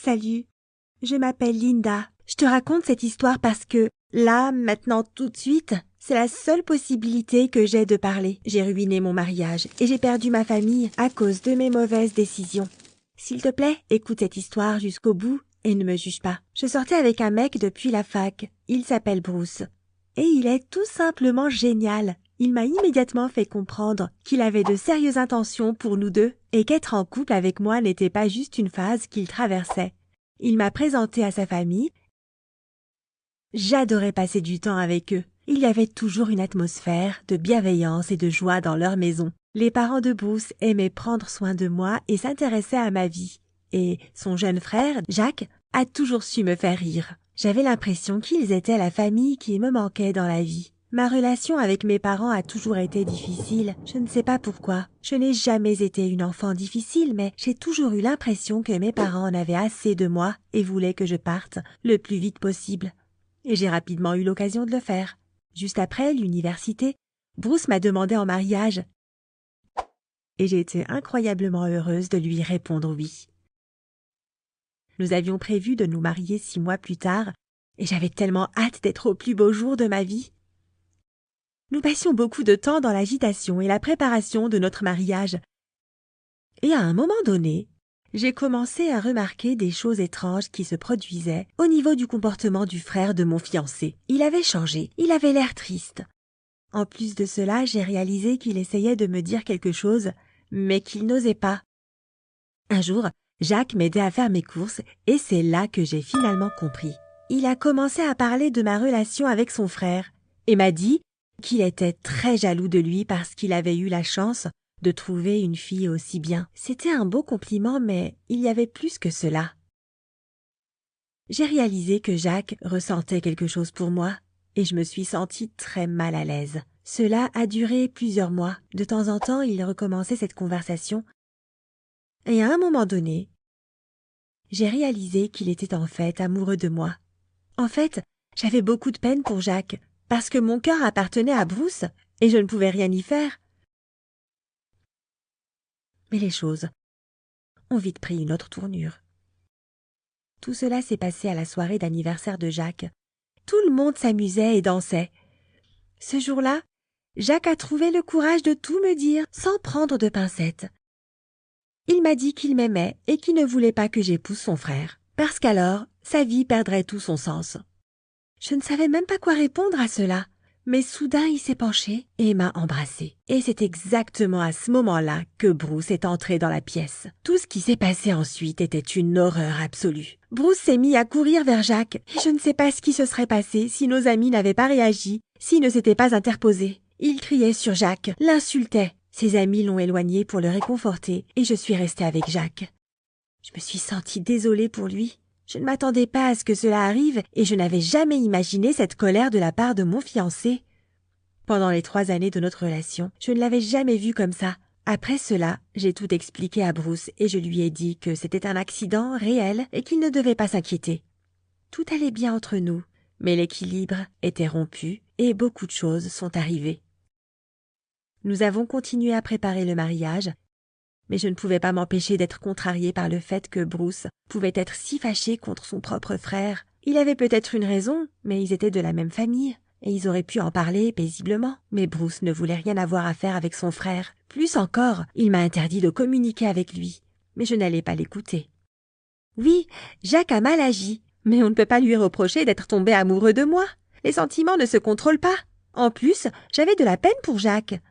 Salut, je m'appelle Linda. Je te raconte cette histoire parce que, là, maintenant, tout de suite, c'est la seule possibilité que j'ai de parler. J'ai ruiné mon mariage et j'ai perdu ma famille à cause de mes mauvaises décisions. S'il te plaît, écoute cette histoire jusqu'au bout et ne me juge pas. Je sortais avec un mec depuis la fac. Il s'appelle Bruce. Et il est tout simplement génial. Il m'a immédiatement fait comprendre qu'il avait de sérieuses intentions pour nous deux et qu'être en couple avec moi n'était pas juste une phase qu'il traversait. Il m'a présenté à sa famille. J'adorais passer du temps avec eux. Il y avait toujours une atmosphère de bienveillance et de joie dans leur maison. Les parents de Bruce aimaient prendre soin de moi et s'intéressaient à ma vie. Et son jeune frère, Jack, a toujours su me faire rire. J'avais l'impression qu'ils étaient la famille qui me manquait dans la vie. Ma relation avec mes parents a toujours été difficile. Je ne sais pas pourquoi. Je n'ai jamais été une enfant difficile, mais j'ai toujours eu l'impression que mes parents en avaient assez de moi et voulaient que je parte le plus vite possible. Et j'ai rapidement eu l'occasion de le faire. Juste après l'université, Bruce m'a demandé en mariage. Et j'ai été incroyablement heureuse de lui répondre oui. Nous avions prévu de nous marier 6 mois plus tard, et j'avais tellement hâte d'être au plus beau jour de ma vie. Nous passions beaucoup de temps dans l'agitation et la préparation de notre mariage. Et à un moment donné, j'ai commencé à remarquer des choses étranges qui se produisaient au niveau du comportement du frère de mon fiancé. Il avait changé, il avait l'air triste. En plus de cela, j'ai réalisé qu'il essayait de me dire quelque chose, mais qu'il n'osait pas. Un jour, Jacques m'aidait à faire mes courses et c'est là que j'ai finalement compris. Il a commencé à parler de ma relation avec son frère et m'a dit qu'il était très jaloux de lui parce qu'il avait eu la chance de trouver une fille aussi bien. C'était un beau compliment, mais il y avait plus que cela. J'ai réalisé que Jacques ressentait quelque chose pour moi et je me suis sentie très mal à l'aise. Cela a duré plusieurs mois. De temps en temps, il recommençait cette conversation. Et à un moment donné, j'ai réalisé qu'il était en fait amoureux de moi. En fait, j'avais beaucoup de peine pour Jacques, parce que mon cœur appartenait à Bruce et je ne pouvais rien y faire. Mais les choses ont vite pris une autre tournure. Tout cela s'est passé à la soirée d'anniversaire de Jacques. Tout le monde s'amusait et dansait. Ce jour-là, Jacques a trouvé le courage de tout me dire sans prendre de pincettes. Il m'a dit qu'il m'aimait et qu'il ne voulait pas que j'épouse son frère, parce qu'alors sa vie perdrait tout son sens. Je ne savais même pas quoi répondre à cela, mais soudain il s'est penché et m'a embrassée. Et c'est exactement à ce moment-là que Bruce est entré dans la pièce. Tout ce qui s'est passé ensuite était une horreur absolue. Bruce s'est mis à courir vers Jacques et je ne sais pas ce qui se serait passé si nos amis n'avaient pas réagi, s'ils ne s'étaient pas interposés. Il criait sur Jacques, l'insultait. Ses amis l'ont éloigné pour le réconforter et je suis restée avec Jacques. Je me suis sentie désolée pour lui. Je ne m'attendais pas à ce que cela arrive et je n'avais jamais imaginé cette colère de la part de mon fiancé. Pendant les 3 années de notre relation, je ne l'avais jamais vu comme ça. Après cela, j'ai tout expliqué à Bruce et je lui ai dit que c'était un accident réel et qu'il ne devait pas s'inquiéter. Tout allait bien entre nous, mais l'équilibre était rompu et beaucoup de choses sont arrivées. Nous avons continué à préparer le mariage, mais je ne pouvais pas m'empêcher d'être contrariée par le fait que Bruce pouvait être si fâché contre son propre frère. Il avait peut-être une raison, mais ils étaient de la même famille, et ils auraient pu en parler paisiblement. Mais Bruce ne voulait rien avoir à faire avec son frère. Plus encore, il m'a interdit de communiquer avec lui, mais je n'allais pas l'écouter. Oui, Jacques a mal agi, mais on ne peut pas lui reprocher d'être tombé amoureux de moi. Les sentiments ne se contrôlent pas. En plus, j'avais de la peine pour Jacques.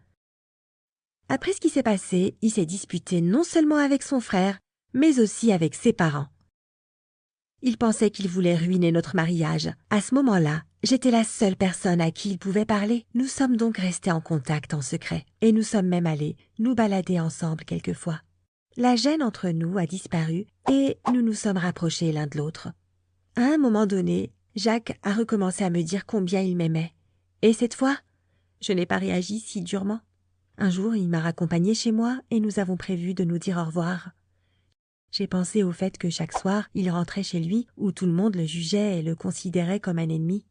Après ce qui s'est passé, il s'est disputé non seulement avec son frère, mais aussi avec ses parents. Il pensait qu'il voulait ruiner notre mariage. À ce moment-là, j'étais la seule personne à qui il pouvait parler. Nous sommes donc restés en contact en secret, et nous sommes même allés nous balader ensemble quelquefois. La gêne entre nous a disparu, et nous nous sommes rapprochés l'un de l'autre. À un moment donné, Jacques a recommencé à me dire combien il m'aimait. Et cette fois, je n'ai pas réagi si durement. Un jour, il m'a raccompagnée chez moi et nous avons prévu de nous dire au revoir. J'ai pensé au fait que chaque soir, il rentrait chez lui où tout le monde le jugeait et le considérait comme un ennemi.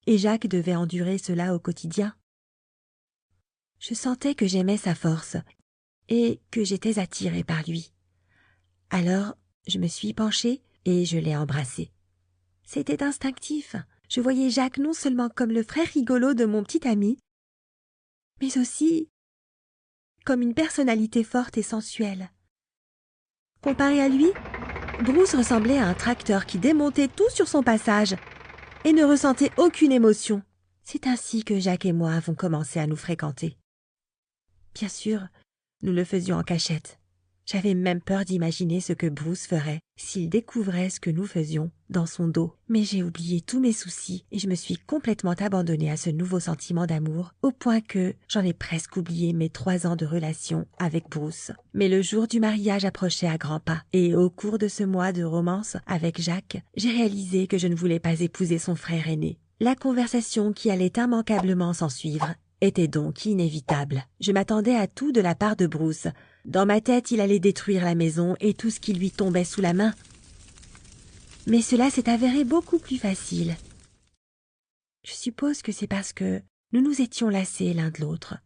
Et Jacques devait endurer cela au quotidien. Je sentais que j'aimais sa force et que j'étais attirée par lui. Alors, Je me suis penchée et je l'ai embrassé. C'était instinctif. Je voyais Jacques non seulement comme le frère rigolo de mon petit ami, mais aussi comme une personnalité forte et sensuelle. Comparé à lui, Bruce ressemblait à un tracteur qui démontait tout sur son passage et ne ressentait aucune émotion. C'est ainsi que Jacques et moi avons commencé à nous fréquenter. Bien sûr, nous le faisions en cachette. J'avais même peur d'imaginer ce que Bruce ferait s'il découvrait ce que nous faisions dans son dos. Mais j'ai oublié tous mes soucis et je me suis complètement abandonnée à ce nouveau sentiment d'amour, au point que j'en ai presque oublié mes 3 ans de relation avec Bruce. Mais le jour du mariage approchait à grands pas et au cours de ce mois de romance avec Jacques, j'ai réalisé que je ne voulais pas épouser son frère aîné. La conversation qui allait immanquablement s'ensuivre était donc inévitable. Je m'attendais à tout de la part de Bruce. Dans ma tête, il allait détruire la maison et tout ce qui lui tombait sous la main. Mais cela s'est avéré beaucoup plus facile. Je suppose que c'est parce que nous nous étions lassés l'un de l'autre.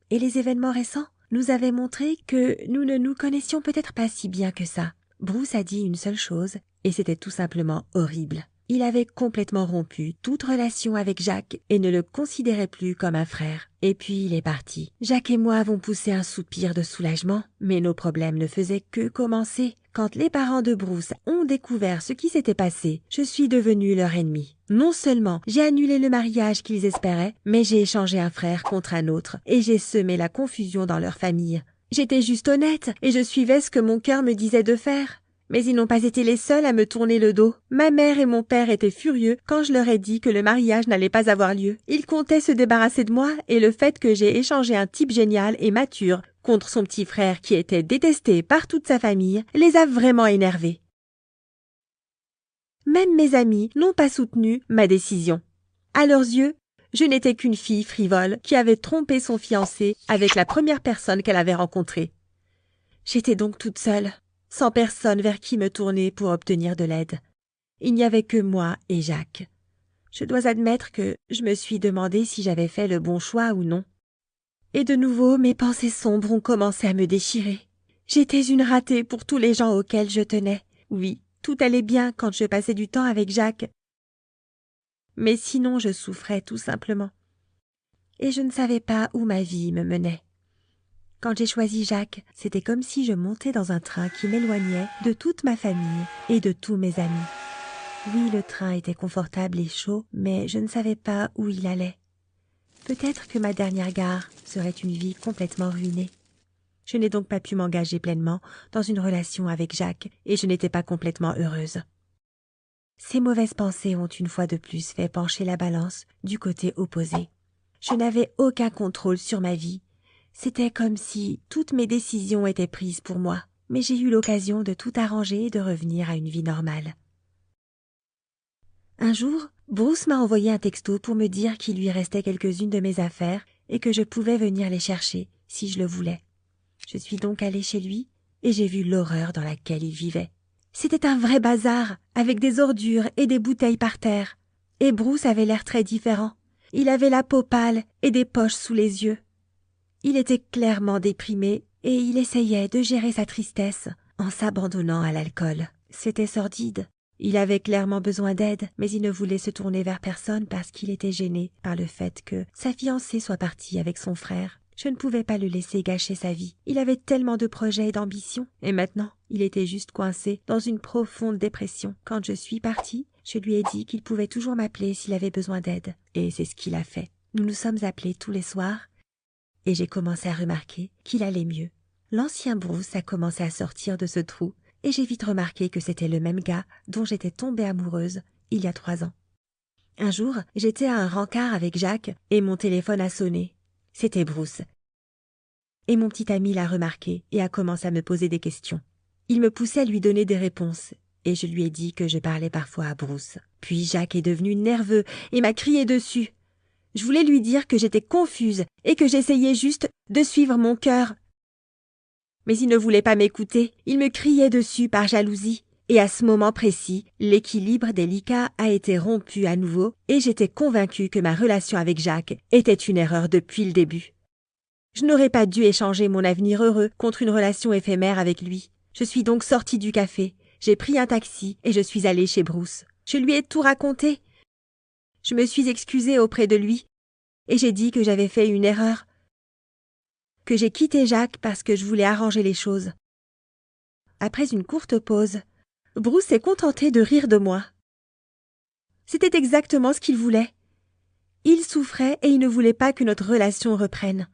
Et les événements récents nous avaient montré que nous ne nous connaissions peut-être pas si bien que ça. Bruce a dit une seule chose, et c'était tout simplement horrible. Il avait complètement rompu toute relation avec Jacques et ne le considérait plus comme un frère. Et puis il est parti. Jacques et moi avons poussé un soupir de soulagement, mais nos problèmes ne faisaient que commencer. Quand les parents de Bruce ont découvert ce qui s'était passé, je suis devenue leur ennemie. Non seulement j'ai annulé le mariage qu'ils espéraient, mais j'ai échangé un frère contre un autre et j'ai semé la confusion dans leur famille. J'étais juste honnête et je suivais ce que mon cœur me disait de faire. Mais ils n'ont pas été les seuls à me tourner le dos. Ma mère et mon père étaient furieux quand je leur ai dit que le mariage n'allait pas avoir lieu. Ils comptaient se débarrasser de moi et le fait que j'ai échangé un type génial et mature contre son petit frère qui était détesté par toute sa famille les a vraiment énervés. Même mes amis n'ont pas soutenu ma décision. À leurs yeux, je n'étais qu'une fille frivole qui avait trompé son fiancé avec la première personne qu'elle avait rencontrée. J'étais donc toute seule, sans personne vers qui me tourner pour obtenir de l'aide. Il n'y avait que moi et Jacques. Je dois admettre que je me suis demandé si j'avais fait le bon choix ou non. Et de nouveau, mes pensées sombres ont commencé à me déchirer. J'étais une ratée pour tous les gens auxquels je tenais. Oui, tout allait bien quand je passais du temps avec Jacques. Mais sinon, je souffrais tout simplement. Et je ne savais pas où ma vie me menait. Quand j'ai choisi Jacques, c'était comme si je montais dans un train qui m'éloignait de toute ma famille et de tous mes amis. Oui, le train était confortable et chaud, mais je ne savais pas où il allait. Peut-être que ma dernière gare serait une vie complètement ruinée. Je n'ai donc pas pu m'engager pleinement dans une relation avec Jacques et je n'étais pas complètement heureuse. Ces mauvaises pensées ont une fois de plus fait pencher la balance du côté opposé. Je n'avais aucun contrôle sur ma vie. C'était comme si toutes mes décisions étaient prises pour moi, mais j'ai eu l'occasion de tout arranger et de revenir à une vie normale. Un jour, Bruce m'a envoyé un texto pour me dire qu'il lui restait quelques-unes de mes affaires et que je pouvais venir les chercher si je le voulais. Je suis donc allée chez lui et j'ai vu l'horreur dans laquelle il vivait. C'était un vrai bazar, avec des ordures et des bouteilles par terre. Et Bruce avait l'air très différent. Il avait la peau pâle et des poches sous les yeux. Il était clairement déprimé et il essayait de gérer sa tristesse en s'abandonnant à l'alcool. C'était sordide. Il avait clairement besoin d'aide, mais il ne voulait se tourner vers personne parce qu'il était gêné par le fait que sa fiancée soit partie avec son frère. Je ne pouvais pas le laisser gâcher sa vie. Il avait tellement de projets et d'ambitions. Et maintenant, il était juste coincé dans une profonde dépression. Quand je suis partie, je lui ai dit qu'il pouvait toujours m'appeler s'il avait besoin d'aide. Et c'est ce qu'il a fait. Nous nous sommes appelés tous les soirs et j'ai commencé à remarquer qu'il allait mieux. L'ancien Bruce a commencé à sortir de ce trou et j'ai vite remarqué que c'était le même gars dont j'étais tombée amoureuse il y a 3 ans. Un jour, j'étais à un rencard avec Jacques et mon téléphone a sonné. C'était Bruce. Et mon petit ami l'a remarqué et a commencé à me poser des questions. Il me poussait à lui donner des réponses et je lui ai dit que je parlais parfois à Bruce. Puis Jacques est devenu nerveux et m'a crié dessus. Je voulais lui dire que j'étais confuse et que j'essayais juste de suivre mon cœur. Mais il ne voulait pas m'écouter, il me criait dessus par jalousie. Et à ce moment précis, l'équilibre délicat a été rompu à nouveau et j'étais convaincue que ma relation avec Jacques était une erreur depuis le début. Je n'aurais pas dû échanger mon avenir heureux contre une relation éphémère avec lui. Je suis donc sortie du café, J'ai pris un taxi et je suis allée chez Bruce. Je lui ai tout raconté. Je me suis excusée auprès de lui et j'ai dit que j'avais fait une erreur, que j'ai quitté Jacques parce que je voulais arranger les choses. Après une courte pause, Bruce s'est contenté de rire de moi. C'était exactement ce qu'il voulait. Il souffrait et il ne voulait pas que notre relation reprenne.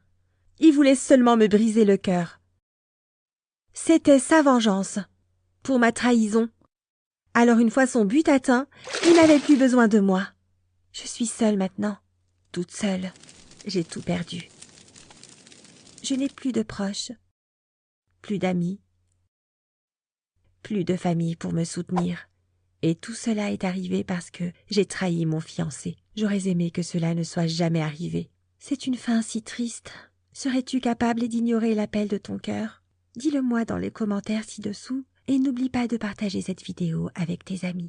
Il voulait seulement me briser le cœur. C'était sa vengeance pour ma trahison. Alors une fois son but atteint, il n'avait plus besoin de moi. Je suis seule maintenant, toute seule. J'ai tout perdu. Je n'ai plus de proches, plus d'amis, plus de famille pour me soutenir. Et tout cela est arrivé parce que j'ai trahi mon fiancé. J'aurais aimé que cela ne soit jamais arrivé. C'est une fin si triste. Serais-tu capable d'ignorer l'appel de ton cœur? Dis-le-moi dans les commentaires ci-dessous et n'oublie pas de partager cette vidéo avec tes amis.